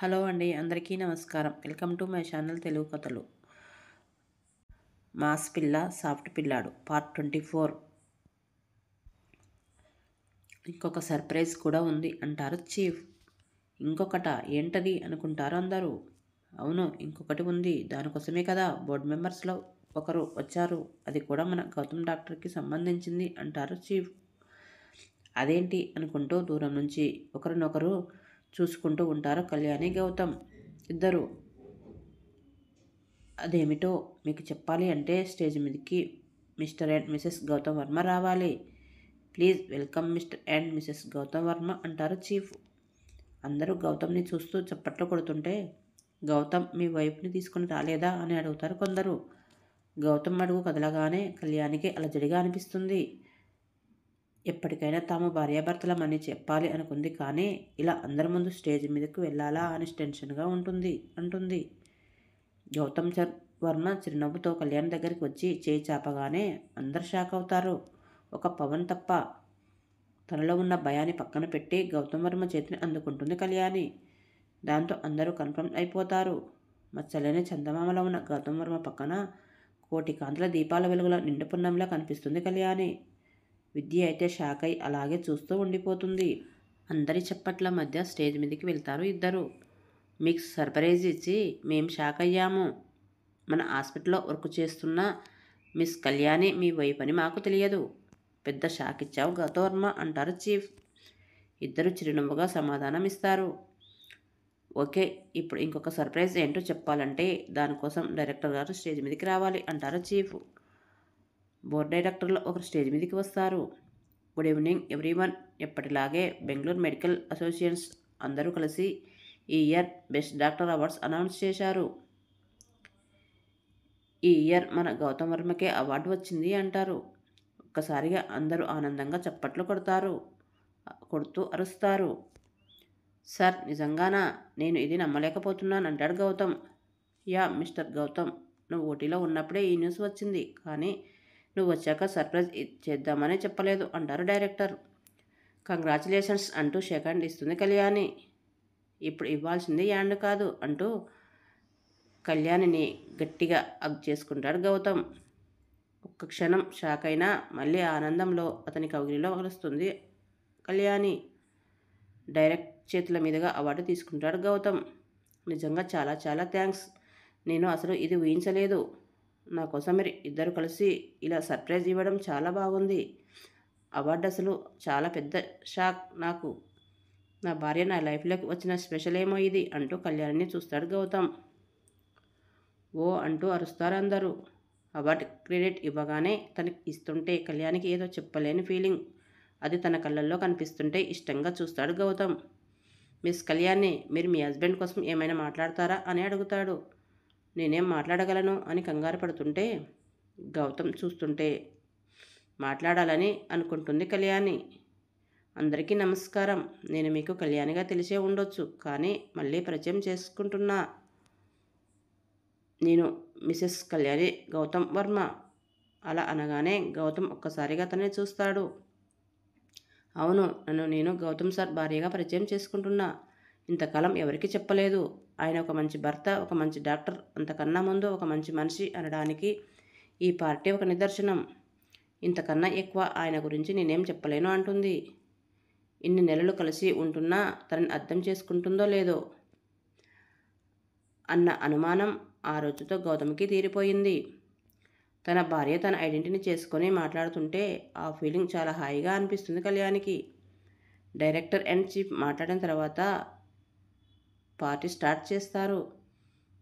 Hello అండి, అందరికీ నమస్కారం. Welcome to my channel Telugu కథలు. మాస్ పిల్ల సాఫ్ట్ పిల్లాడు పార్ట్ 24. ఇంకొక సర్ప్రైజ్ కూడా ఉంది అంటారు చీఫ్. ఇంకొకట ఏంటది అనుకుంటారు అందరూ. అవును, ఇంకొకటి ఉంది. దానికోసమే కదా బోర్డు మెంబర్స్లో ఒకరు వచ్చారు. అది కూడా మన గౌతమ్ డాక్టర్కి సంబంధించింది అంటారు చీఫ్. అదేంటి అనుకుంటూ దూరం నుంచి ఒకరినొకరు చూసుకుంటూ ఉంటారు కళ్యాణి, గౌతమ్ ఇద్దరు. అదేమిటో మీకు చెప్పాలి అంటే స్టేజ్ మీదకి Mr and Mrs Gautam Varma రావాలి. Please welcome Mr and Mrs Gautam Varma అంటారు చీఫ్. అందరూ గౌతమ్ని చూస్తూ చప్పట్లు కొడుతుంటే, గౌతమ్ మీ వైఫ్ని తీసుకుని రాలేదా అని అడుగుతారు కొందరు. గౌతమ్ అడుగు కదలగానే కళ్యాణికి అలజడిగా అనిపిస్తుంది. ఎప్పటికైనా తాము భార్యాభర్తలమని చెప్పాలి అనుకుంది, కానీ ఇలా అందరి ముందు స్టేజ్ మీదకు వెళ్ళాలా అని టెన్షన్గా అంటుంది. గౌతమ్ వర్మ చిరునవ్వుతో కళ్యాణ్ దగ్గరికి వచ్చి చేయి చాపగానే అందరు షాక్ అవుతారు, ఒక పవన్ తప్ప. తనలో ఉన్న భయాన్ని పక్కన పెట్టి గౌతమ్ వర్మ చేతిని అందుకుంటుంది కళ్యాణి. దాంతో అందరూ కన్ఫర్మ్ అయిపోతారు. మచ్చలేని చందమామలో ఉన్న గౌతమ్ వర్మ పక్కన కోటి కాంతుల దీపాల వెలుగుల నిండు పున్నంలా కనిపిస్తుంది కళ్యాణి. విద్య అయితే షాక్ అయి అలాగే చూస్తూ ఉండిపోతుంది. అందరి చప్పట్ల మధ్య స్టేజ్ మీదకి వెళ్తారు ఇద్దరు. మీకు సర్ప్రైజ్ ఇచ్చి మేం షాక్ అయ్యాము. మన హాస్పిటల్లో వర్క్ చేస్తున్న మిస్ కళ్యాణి మీ వైఫ్ అని మాకు తెలియదు. పెద్ద షాక్ ఇచ్చావు గౌతమ్ వర్మ అంటారు చీఫ్. ఇద్దరు చిరునవ్వుగా సమాధానం ఇస్తారు. ఓకే, ఇప్పుడు ఇంకొక సర్ప్రైజ్ ఏంటో చెప్పాలంటే దానికోసం డైరెక్టర్ గారు స్టేజ్ మీదకి రావాలి అంటారు చీఫ్. బోర్డు డైరెక్టర్లు ఒకరు స్టేజ్ మీదకి వస్తారు. Good evening everyone. ఎప్పటిలాగే బెంగళూరు మెడికల్ అసోసియేషన్స్ అందరూ కలిసి ఈ year best doctor awards announce చేశారు. ఈ ఇయర్ మన గౌతమ్ వర్మకే అవార్డు వచ్చింది అంటారు. ఒక్కసారిగా అందరూ ఆనందంగా చప్పట్లు కొడుతూ అరుస్తారు. సార్, నిజంగానా? నేను ఇది నమ్మలేకపోతున్నాను అంటాడు గౌతమ్. యా మిస్టర్ గౌతమ్, నువ్వు ఓటీలో ఉన్నప్పుడే ఈ న్యూస్ వచ్చింది, కానీ నువ్వు వచ్చాక సర్ప్రైజ్ చేద్దామని చెప్పలేదు అంటారు డైరెక్టర్. కంగ్రాచులేషన్స్ అంటూ షేక్ హ్యాండ్ ఇస్తుంది కళ్యాణి. ఇప్పుడు ఇవ్వాల్సింది యాండ్ కాదు అంటూ కళ్యాణిని గట్టిగా హగ్ చేసుకుంటాడు గౌతమ్. ఒక్క క్షణం షాక్ అయినా మళ్ళీ ఆనందంలో అతని కౌగిలిలో వలుస్తుంది కళ్యాణి. డైరెక్ట్ చేతుల మీదుగా అవార్డు తీసుకుంటాడు గౌతమ్. నిజంగా చాలా చాలా థ్యాంక్స్. నేను అసలు ఇది ఊహించలేదు. నా కోసం మీరు ఇద్దరు కలిసి ఇలా సర్ప్రైజ్ ఇవ్వడం చాలా బాగుంది. అవార్డు అసలు చాలా పెద్ద షాక్ నాకు. నా భార్య నా లైఫ్లోకి వచ్చిన స్పెషల్ ఏమో ఇది అంటూ కళ్యాణిని చూస్తాడు గౌతమ్. ఓ అంటూ అరుస్తారు అందరూ. అవార్డు క్రెడిట్ ఇవ్వగానే తనకి ఇస్తుంటే కళ్యాణికి ఏదో చెప్పలేని ఫీలింగ్. అది తన కళ్ళల్లో కనిపిస్తుంటే ఇష్టంగా చూస్తాడు గౌతమ్. మిస్ కళ్యాణి, మీరు మీ హస్బెండ్ కోసం ఏమైనా మాట్లాడతారా అని అడుగుతాడు. నేనేం మాట్లాడగలను అని కంగారు పడుతుంటే గౌతమ్ చూస్తుంటే మాట్లాడాలని అనుకుంటుంది కళ్యాణి. అందరికీ నమస్కారం. నేను మీకు కళ్యాణిగా తెలిసే ఉండొచ్చు, కానీ మళ్ళీ పరిచయం చేసుకుంటున్నా. నేను మిసెస్ కళ్యాణి గౌతమ్ వర్మ. అలా అనగానే గౌతమ్ ఒక్కసారిగా తనని చూస్తాడు. అవును, నేను గౌతమ్ సార్ భార్యగా పరిచయం చేసుకుంటున్నా. ఇంతకాలం ఎవరికి చెప్పలేదు. ఆయన ఒక మంచి భర్త, ఒక మంచి డాక్టర్, అంతకన్నా ముందు ఒక మంచి మనిషి అనడానికి ఈ పార్టీ ఒక నిదర్శనం. ఇంతకన్నా ఎక్కువ ఆయన గురించి నేనేం చెప్పలేను అంటుంది. ఇన్ని నెలలు కలిసి ఉంటున్నా తనని అర్థం చేసుకుంటుందో లేదో అన్న అనుమానం ఆ రోజుతో గౌతమ్కి తీరిపోయింది. తన భార్య తన ఐడెంటిటీని చేసుకొని మాట్లాడుతుంటే ఆ ఫీలింగ్ చాలా హాయిగా అనిపిస్తుంది కళ్యాణికి. డైరెక్టర్ అండ్ చీఫ్ మాట్లాడిన తర్వాత పార్టీ స్టార్ట్ చేస్తారు.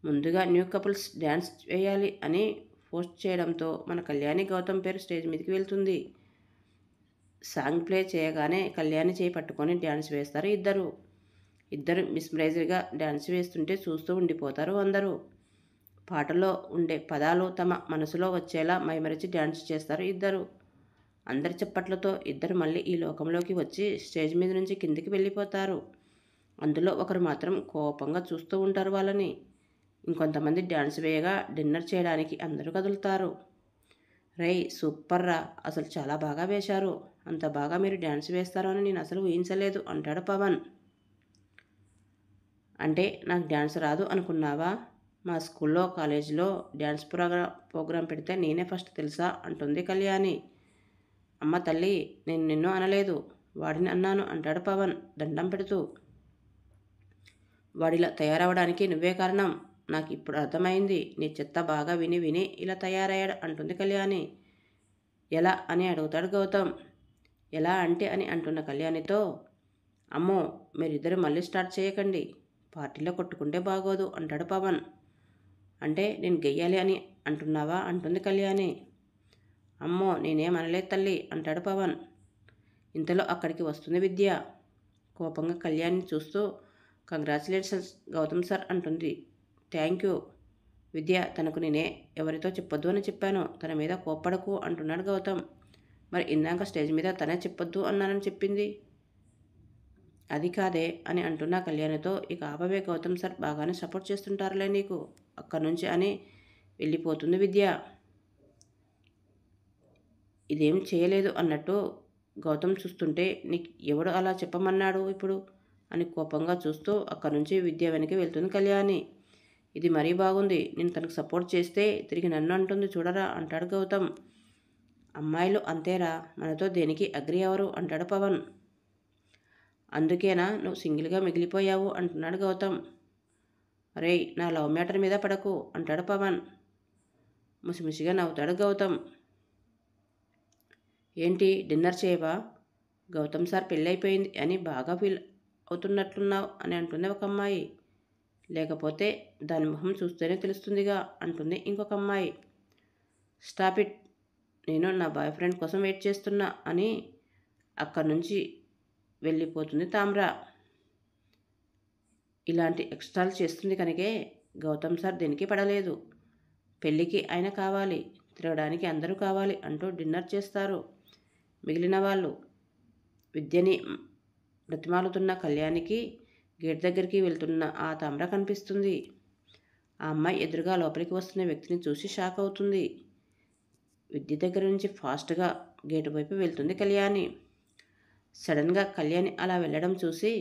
ముందుగా న్యూ కపుల్స్ డ్యాన్స్ వేయాలి అని పోస్ట్ చేయడంతో మన కళ్యాణి గౌతమ్ పేరు స్టేజ్ మీదకి వెళ్తుంది. సాంగ్ ప్లే చేయగానే కళ్యాణి చేయి పట్టుకొని డ్యాన్స్ వేస్తారు ఇద్దరు మిస్మరైజ్గా డ్యాన్స్ వేస్తుంటే చూస్తూ ఉండిపోతారు అందరూ. పాటలో ఉండే పదాలు తమ మనసులో వచ్చేలా మైమరిచి డ్యాన్స్ చేస్తారు ఇద్దరు. అందరి చప్పట్లతో ఇద్దరు మళ్ళీ ఈ లోకంలోకి వచ్చి స్టేజ్ మీద నుంచి కిందికి వెళ్ళిపోతారు. అందులో ఒకరు మాత్రం కోపంగా చూస్తూ ఉంటారు వాళ్ళని. ఇంకొంతమంది డ్యాన్స్ వేయగా డిన్నర్ చేయడానికి అందరూ కదులుతారు. రై, సూపర్ రా, అసలు చాలా బాగా వేశారు. అంత బాగా మీరు డ్యాన్స్ వేస్తారు అని నేను అసలు ఊహించలేదు అంటాడు పవన్. అంటే నాకు డ్యాన్స్ రాదు అనుకున్నావా? మా స్కూల్లో కాలేజీలో డ్యాన్స్ ప్రోగ్రాం పెడితే నేనే ఫస్ట్ తెలుసా అంటుంది కళ్యాణి. అమ్మ తల్లి, నేను నిన్ను అనలేదు, వాడిని అన్నాను అంటాడు పవన్ దండం పెడుతూ. వాడిలా తయారవడానికి నువ్వే కారణం. నాకు ఇప్పుడు అర్థమైంది. నీ చెత్త బాగా విని విని ఇలా తయారయ్యాడు అంటుంది కళ్యాణి. ఎలా అని అడుగుతాడు గౌతమ్. ఎలా అంటే అని అంటున్న కళ్యాణితో, అమ్మో మీరిద్దరు మళ్ళీ స్టార్ట్ చేయకండి, పార్టీలో కొట్టుకుంటే బాగోదు అంటాడు పవన్. అంటే నేను గెయ్యాలి అని అంటున్నావా అంటుంది కళ్యాణి. అమ్మో నేనేం అనలేదు తల్లి అంటాడు పవన్. ఇంతలో అక్కడికి వస్తుంది విద్య. కోపంగా కళ్యాణిని చూస్తూ, కంగ్రాచులేషన్స్ గౌతమ్ సార్ అంటుంది. థ్యాంక్ యూ విద్య, తనకు నేనే ఎవరితో చెప్పొద్దు అని చెప్పాను, తన మీద కోప్పడకు అంటున్నాడు గౌతమ్. మరి ఇందాక స్టేజ్ మీద తనే చెప్పొద్దు అన్నానని చెప్పింది. అది కాదే అని అంటున్నా కళ్యాణితో. ఇక ఆపవే గౌతమ్ సార్ బాగానే సపోర్ట్ చేస్తుంటారులే నీకు అక్కడి నుంచి అని వెళ్ళిపోతుంది విద్య. ఇదేం చేయలేదు అన్నట్టు గౌతమ్ చూస్తుంటే, నీకు ఎవడు అలా చెప్పమన్నాడు ఇప్పుడు అని కోపంగా చూస్తూ అక్కడి నుంచి విద్య వెనక్కి వెళ్తుంది కళ్యాణి. ఇది మరీ బాగుంది, నేను తనకు సపోర్ట్ చేస్తే తిరిగి నన్ను అంటుంది చూడరా అంటాడు గౌతమ్. అమ్మాయిలు అంతేరా, మనతో దేనికి అగ్రి అవరు అంటాడు పవన్. అందుకేనా నువ్వు సింగిల్గా మిగిలిపోయావు అంటున్నాడు గౌతమ్. రేయ్, నా లవ్ మ్యాటర్ మీద పడకు అంటాడు పవన్. ముసిముసిగా నవ్వుతాడు గౌతమ్. ఏంటి డిన్నర్ చేయవా? గౌతమ్ సార్ పెళ్ళైపోయింది అని బాగా ఫీల్ అవుతున్నట్లున్నావు అని అంటుంది ఒక అమ్మాయి. లేకపోతే దాని మొహం చూస్తేనే తెలుస్తుందిగా అంటుంది ఇంకొక అమ్మాయి. స్టాప్ ఇట్, నేను నా బాయ్ ఫ్రెండ్ కోసం వెయిట్ చేస్తున్నా అని అక్కడి నుంచి వెళ్ళిపోతుంది తామ్ర. ఇలాంటి ఎక్స్ట్రాలు చేస్తుంది కనుకే గౌతమ్ సార్ దేనికి పడలేదు. పెళ్ళికి ఆయన కావాలి, తిరగడానికి అందరూ కావాలి అంటూ డిన్నర్ చేస్తారు మిగిలిన వాళ్ళు. విద్యని బ్రతిమాలుతున్న కళ్యాణికి గేట్ దగ్గరికి వెళ్తున్న ఆ తామ్ర కనిపిస్తుంది. ఆ అమ్మాయి ఎదురుగా లోపలికి వస్తున్న వ్యక్తిని చూసి షాక్ అవుతుంది. విద్య దగ్గర నుంచి ఫాస్ట్గా గేటు వైపు వెళ్తుంది కళ్యాణి. సడన్గా కళ్యాణి అలా వెళ్ళడం చూసి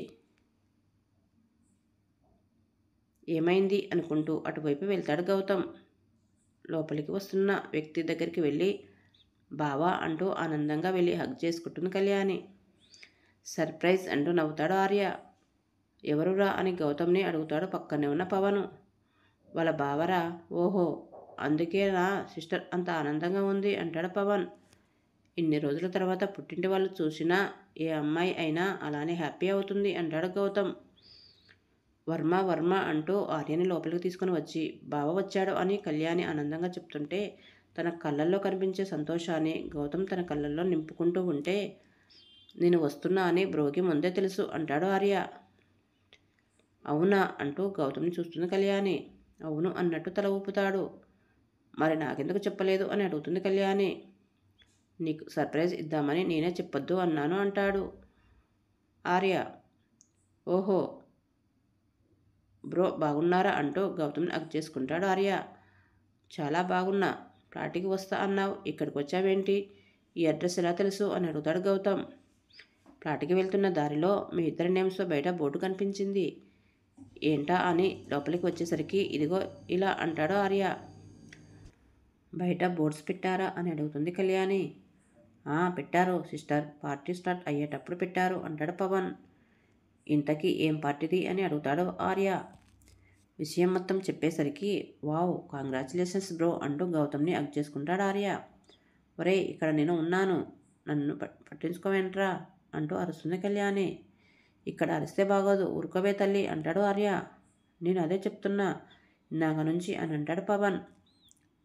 ఏమైంది అనుకుంటూ అటువైపు వెళ్తాడు గౌతమ్. లోపలికి వస్తున్న వ్యక్తి దగ్గరికి వెళ్ళి బావా అంటూ ఆనందంగా వెళ్ళి హగ్ చేసుకుంటుంది కళ్యాణి. సర్ప్రైజ్ అంటూ నవ్వుతాడు ఆర్య. ఎవరురా అని గౌతమ్ని అడుగుతాడు పక్కనే ఉన్న పవను. వాళ్ళ బావరా. ఓహో, అందుకే నా సిస్టర్ అంత ఆనందంగా ఉంది అంటాడు పవన్. ఇన్ని రోజుల తర్వాత పుట్టింటి వాళ్ళు చూసినా ఏ అమ్మాయి అయినా అలానే హ్యాపీ అవుతుంది అంటాడు గౌతమ్. వర్మ వర్మ అంటూ ఆర్యని లోపలికి తీసుకుని వచ్చి బావ వచ్చాడు అని కళ్యాణి ఆనందంగా చెప్తుంటే తన కళ్ళల్లో కనిపించే సంతోషాన్ని గౌతమ్ తన కళ్ళల్లో నింపుకుంటూ ఉంటే, నేను వస్తున్నా అని బ్రోకి ముందే తెలుసు అంటాడు ఆర్య. అవునా అంటూ గౌతమ్ని చూస్తుంది కళ్యాణి. అవును అన్నట్టు తల ఊపుతాడు. మరి నాకెందుకు చెప్పలేదు అని అడుగుతుంది కళ్యాణి. నీకు సర్ప్రైజ్ ఇద్దామని నేనే చెప్పొద్దు అన్నాను అంటాడు ఆర్య. ఓహో, బ్రో బాగున్నారా అంటూ గౌతమ్ని హగ్ చేసుకుంటాడు ఆర్య. చాలా బాగున్నా, పార్టీకి వస్తా అన్నావు, ఇక్కడికి వచ్చావేంటి, ఈ అడ్రస్ ఎలా తెలుసు అని అడుగుతాడు గౌతమ్. ప్లాట్కి వెళ్తున్న దారిలో మీ ఇద్దరి నేమ్స్తో బయట బోర్డు కనిపించింది, ఏంటా అని లోపలికి వచ్చేసరికి ఇదిగో ఇలా అంటాడు ఆర్య. బయట బోర్డ్స్ పెట్టారా అని అడుగుతుంది కళ్యాణి. పెట్టారు సిస్టర్, పార్టీ స్టార్ట్ అయ్యేటప్పుడు పెట్టారు అంటాడు పవన్. ఇంతకీ ఏం పార్టీది అని అడుగుతాడు ఆర్య. విషయం మొత్తం చెప్పేసరికి వావ్ కంగ్రాచులేషన్స్ బ్రో అంటూ గౌతమ్ని హగ్ చేసుకుంటాడు ఆర్య. ఒరే, ఇక్కడ నేను ఉన్నాను, నన్ను పట్టించుకోవేంట్రా అంటూ అరుస్తుంది కళ్యాణి. ఇక్కడ అరిస్తే బాగోదు, ఊరుకోవే తల్లి అంటాడు ఆర్య. నేను అదే చెప్తున్నా ఇందాక నుంచి అని అంటాడు పవన్.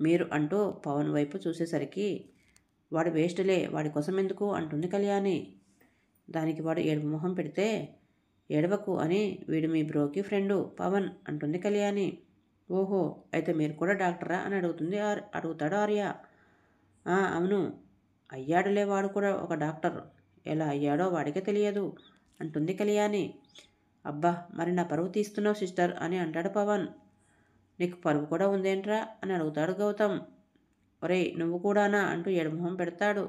మీరు అంటూ పవన్ వైపు చూసేసరికి వాడు వేస్ట్లే, వాడి కోసం ఎందుకు అంటుంది కళ్యాణి. దానికి వాడు ఏడుపు మొహం పెడితే, ఏడవకు అని వీడు మీ బ్రోకి ఫ్రెండు పవన్ అంటుంది కళ్యాణి. ఓహో, అయితే మీరు కూడా డాక్టరా అని అడుగుతాడు ఆర్య. అవును, అయ్యాడులే వాడు కూడా ఒక డాక్టర్, ఎలా అయ్యాడో వాడికే తెలియదు అంటుంది కళ్యాణి. అబ్బా, మరి నా పరువు తీస్తున్నావు సిస్టర్ అని అంటాడు పవన్. నీకు పరువు కూడా ఉందేంట్రా అని అడుగుతాడు గౌతమ్. ఒరేయ్, నువ్వు కూడానా అంటూ ఏడుమొహం పెడతాడు.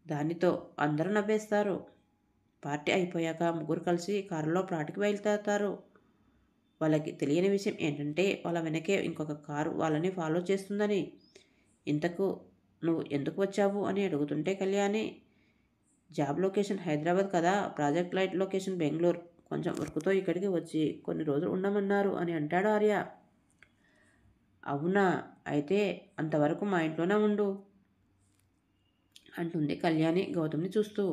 దానితో అందరూ నవ్వేస్తారు. పార్టీ అయిపోయాక ముగ్గురు కలిసి కారులో ప్లాట్కి బయలుదేరతారు. వాళ్ళకి తెలియని విషయం ఏంటంటే వాళ్ళ వెనకే ఇంకొక కారు వాళ్ళని ఫాలో చేస్తుందని. ఇంతకు నువ్వు ఎందుకు వచ్చావు అని అడుగుతుంటే కళ్యాణి, జాబ్ లొకేషన్ హైదరాబాద్ కదా, ప్రాజెక్ట్ లైట్ లొకేషన్ బెంగళూరు, కొంచెం వర్క్తో ఇక్కడికి వచ్చి కొన్ని రోజులు ఉండమన్నారు అని అంటాడు ఆర్య. అవునా, అయితే అంతవరకు మా ఇంట్లోనే ఉండు అంటుంది కళ్యాణి గౌతమ్ని చూస్తూ.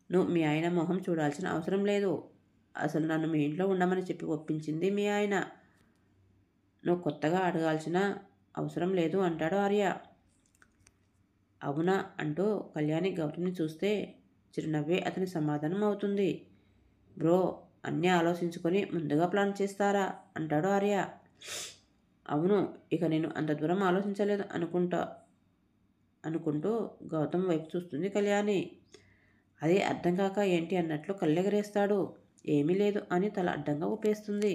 నువ్వు మీ ఆయన మొహం చూడాల్సిన అవసరం లేదు. అసలు నన్ను మీ ఇంట్లో ఉండమని చెప్పి ఒప్పించింది మీ ఆయన. నువ్వు కొత్తగా అడగాల్సిన అవసరం లేదు అంటాడు ఆర్య. అవునా అంటూ కళ్యాణి గౌతమ్ని చూస్తే చిరునవ్వే అతని సమాధానం అవుతుంది. బ్రో, అన్నీ ఆలోచించుకొని ముందుగా ప్లాన్ చేస్తారా అంటాడు ఆర్య. అవును, ఇక నేను అంత దూరం ఆలోచించలేదు అనుకుంటూ గౌతమ్ వైపు చూస్తుంది కళ్యాణి. అదే అర్థం కాక ఏంటి అన్నట్లు కళ్ళెగరేస్తాడు. ఏమీ లేదు అని తల అడ్డంగా ఊపేస్తుంది.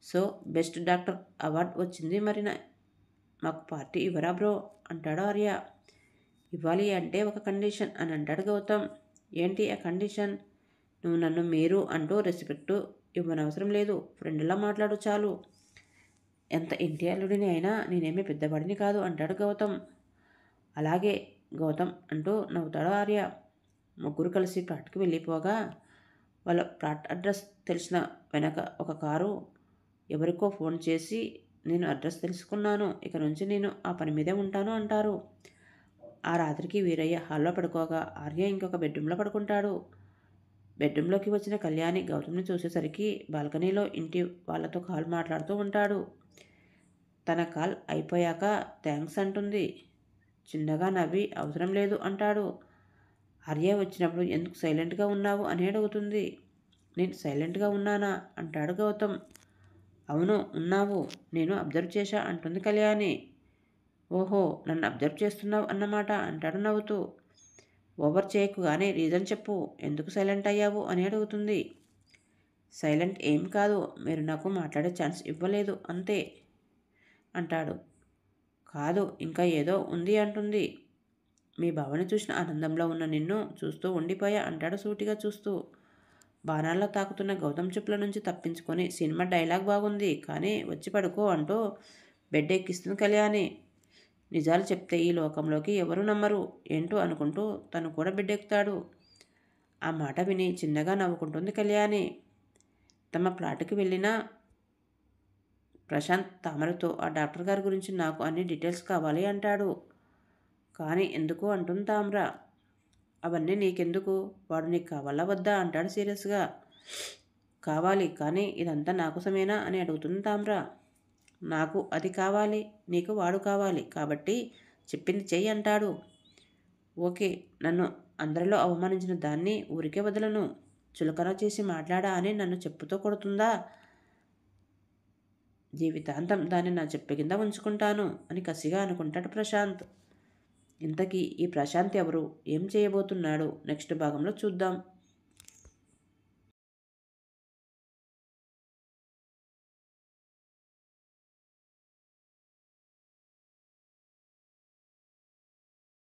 సో బెస్ట్ డాక్టర్ అవార్డు వచ్చింది, మరి మాకు పార్టీ ఇవ్వరా బ్రో అంటాడు ఆర్య. ఇవ్వాలి అంటే ఒక కండిషన్ అని అంటాడు గౌతమ్. ఏంటి ఆ కండిషన్? నువ్వు నన్ను మీరు అంటూ రెస్పెక్ట్ ఇవ్వనవసరం లేదు, ఫ్రెండ్లా మాట్లాడు చాలు. ఎంత ఇంటి అల్లుడిని అయినా నేనేమీ పెద్దవాడిని కాదు అంటాడు గౌతమ్. అలాగే గౌతమ్ అంటూ నవ్వుతాడు ఆర్య. ముగ్గురు కలిసి ప్లాట్కి వెళ్ళిపోగా వాళ్ళ ప్లాట్ అడ్రస్ తెలిసిన వెనక ఒక కారు ఎవరికో ఫోన్ చేసి, నేను అడ్రస్ తెలుసుకున్నాను, ఇక నుంచి నేను ఆ పని మీదే ఉంటాను అంటారు. ఆ రాత్రికి వీరయ్య హాల్లో పడుకోగా ఆర్య ఇంకొక బెడ్రూమ్లో పడుకుంటాడు. బెడ్రూమ్లోకి వచ్చిన కళ్యాణి గౌతమ్ని చూసేసరికి బాల్కనీలో ఇంటి వాళ్ళతో కాల్ మాట్లాడుతూ ఉంటాడు. తన కాల్ అయిపోయాక థ్యాంక్స్ అంటుంది. చిన్నగా నవ్వి అవసరం లేదు అంటాడు. ఆర్య వచ్చినప్పుడు ఎందుకు సైలెంట్గా ఉన్నావు అని అడుగుతుంది. నేను సైలెంట్గా ఉన్నానా అంటాడు గౌతమ్. అవును ఉన్నావు, నేను అబ్జర్వ్ చేశా అంటుంది కళ్యాణి. ఓహో, నన్ను అబ్జర్వ్ చేస్తున్నావు అన్నమాట అంటాడు నవ్వుతూ. ఓవర్ చేయకు కానీ రీజన్ చెప్పు, ఎందుకు సైలెంట్ అయ్యావు అని అడుగుతుంది. సైలెంట్ ఏం కాదు, మీరు నాకు మాట్లాడే ఛాన్స్ ఇవ్వలేదు అంతే అంటాడు. కాదు, ఇంకా ఏదో ఉంది అంటుంది. మీ బావని చూసిన ఆనందంలో ఉన్న నిన్ను చూస్తూ ఉండిపోయా అంటాడు సూటిగా చూస్తూ. బాణాల్లో తాకుతున్న గౌతమ్ చెప్పుల నుంచి తప్పించుకొని సినిమా డైలాగ్ బాగుంది కానీ వచ్చి పడుకో అంటూ బెడ్ ఎక్కిస్తుంది కళ్యాణి. నిజాలు చెప్తే ఈ లోకంలోకి ఎవరు నమ్మరు ఏంటో అనుకుంటూ తను కూడా బెడ్ ఎక్కుతాడు. ఆ మాట విని చిన్నగా నవ్వుకుంటుంది కళ్యాణి. తమ ప్లాట్కి వెళ్ళిన ప్రశాంత్ తామరతో ఆ డాక్టర్ గారి గురించి నాకు అన్ని డీటెయిల్స్ కావాలి అంటాడు. కానీ ఎందుకు అంటుంది తామ్ర. అవన్నీ నీకెందుకు, వాడు నీకు కావాలా వద్దా అంటాడు సీరియస్గా. కావాలి, కానీ ఇదంతా నాకోసమేనా అని అడుగుతుంది తామ్ర. నాకు అది కావాలి, నీకు వాడు కావాలి, కాబట్టి చెప్పింది చెయ్యి అంటాడు. ఓకే, నన్ను అందరిలో అవమానించిన దాన్ని ఊరికే వదలను, చులకన చేసి మాట్లాడా అని నన్ను చెప్పుతో కొడుతుందా, జీవితాంతం దాన్ని నా చెప్పు కింద ఉంచుకుంటాను అని కసిగా అనుకుంటాడు ప్రశాంత్. ఇంతకీ ఈ ప్రశాంత్ ఎవరు, ఏం చేయబోతున్నాడు నెక్స్ట్ భాగంలో చూద్దాం.